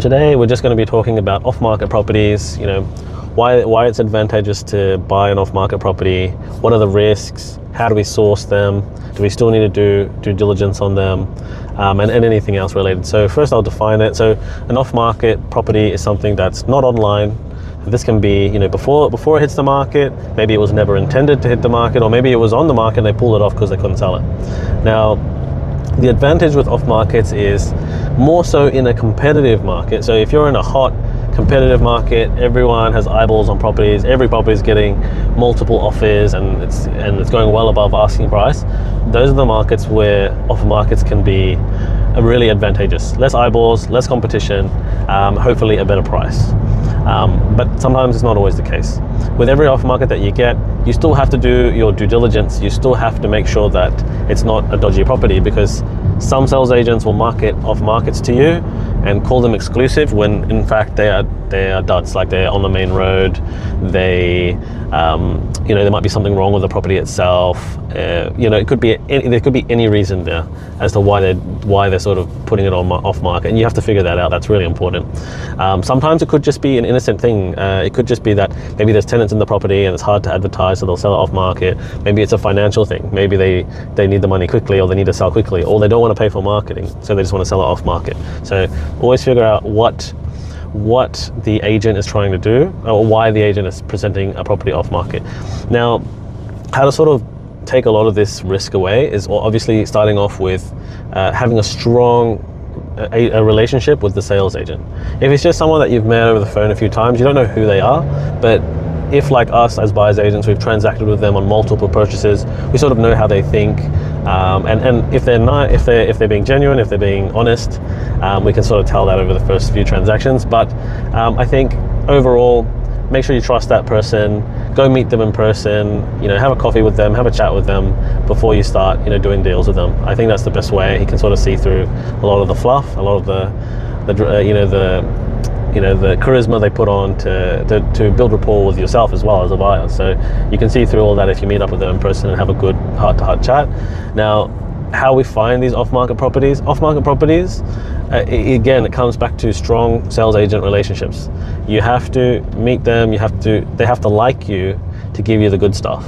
Today we're just going to be talking about off-market properties, why it's advantageous to buy an off-market property, what are the risks, how do we source them, do we still need to do due diligence on them, and anything else related. So first I'll define it. So an off-market property is something that's not online. This can be, before it hits the market, maybe it was never intended to hit the market, or maybe it was on the market and they pulled it off because they couldn't sell it. Now, the advantage with off markets is more so in a competitive market. So if you're in a hot competitive market, everyone has eyeballs on properties, every property is getting multiple offers and it's going well above asking price. Those are the markets where off markets can be really advantageous. Less eyeballs, less competition, hopefully a better price. But sometimes it's not always the case. With every off market that you get, you still have to do your due diligence. You still have to make sure that it's not a dodgy property, because some sales agents will market off markets to you and call them exclusive when in fact they are duds. Like, they're on the main road, there might be something wrong with the property itself. It could be there could be any reason there as to why they're sort of putting it on off market, and you have to figure that out. That's really important. Sometimes it could just be an innocent thing. It could just be that maybe there's tenants in the property and it's hard to advertise, so they'll sell it off market. Maybe it's a financial thing. Maybe they need the money quickly, or they need to sell quickly, or they don't want to pay for marketing, so they just want to sell it off market. So always figure out what the agent is trying to do, or why the agent is presenting a property off market. Now, how to sort of take a lot of this risk away is obviously starting off with having a strong a relationship with the sales agent. If it's just someone that you've met over the phone a few times, you don't know who they are, but if, like us as buyers agents, we've transacted with them on multiple purchases, we sort of know how they think, and if they're being genuine, if they're being honest, we can sort of tell that over the first few transactions. But I think overall, make sure you trust that person. Go meet them in person. Have a coffee with them, have a chat with them before you start, doing deals with them. I think that's the best way. You can sort of see through a lot of the fluff, a lot of the charisma they put on to build rapport with yourself as well as a buyer. So you can see through all that if you meet up with them in person and have a good heart-to-heart chat. Now, how we find these off-market properties? Again, it comes back to strong sales agent relationships. You have to meet them. They have to like you to give you the good stuff.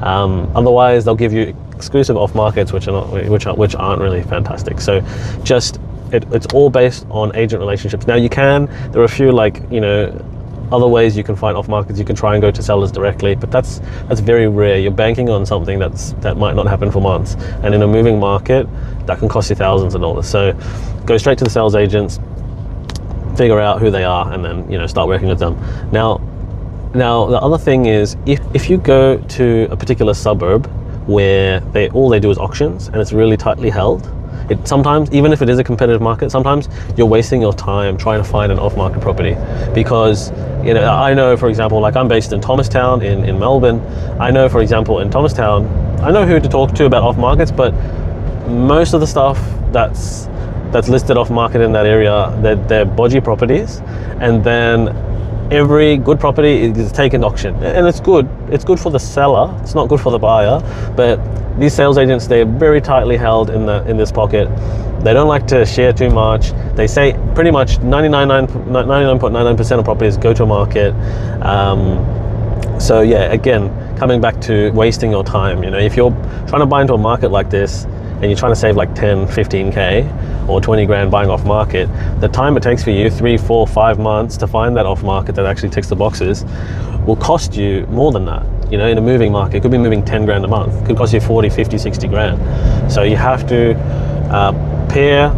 Otherwise, they'll give you exclusive off-markets which aren't really fantastic. So just it's all based on agent relationships. Now there are a few other ways you can find off markets. You can try and go to sellers directly, but that's very rare. You're banking on something that might not happen for months, and in a moving market that can cost you thousands of dollars. So go straight to the sales agents, figure out who they are, and then start working with them. Now the other thing is, if you go to a particular suburb where all they do is auctions and it's really tightly held, sometimes, even if it is a competitive market, sometimes you're wasting your time trying to find an off-market property. Because I know, for example, like, I'm based in Thomastown in Melbourne. I know, for example, in Thomastown, I know who to talk to about off-markets, but most of the stuff that's listed off-market in that area, they're bodgy properties, and then every good property is taken to auction, and it's good for the seller, it's not good for the buyer. But these sales agents, they're very tightly held in this pocket. They don't like to share too much. They say pretty much 99.99% of properties go to market. So yeah, again, coming back to wasting your time, if you're trying to buy into a market like this and you're trying to save like 10, 15K or 20 grand buying off market, the time it takes for you, 3, 4, 5 months to find that off market that actually ticks the boxes will cost you more than that. In a moving market, it could be moving 10 grand a month. It could cost you 40, 50, 60 grand. So you have to pair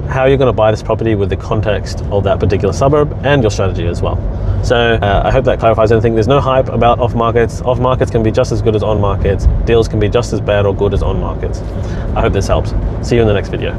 how you're going to buy this property with the context of that particular suburb and your strategy as well. So I hope that clarifies anything. There's no hype about off markets. Off markets can be just as good as on markets. Deals can be just as bad or good as on markets. I hope this helps. See you in the next video.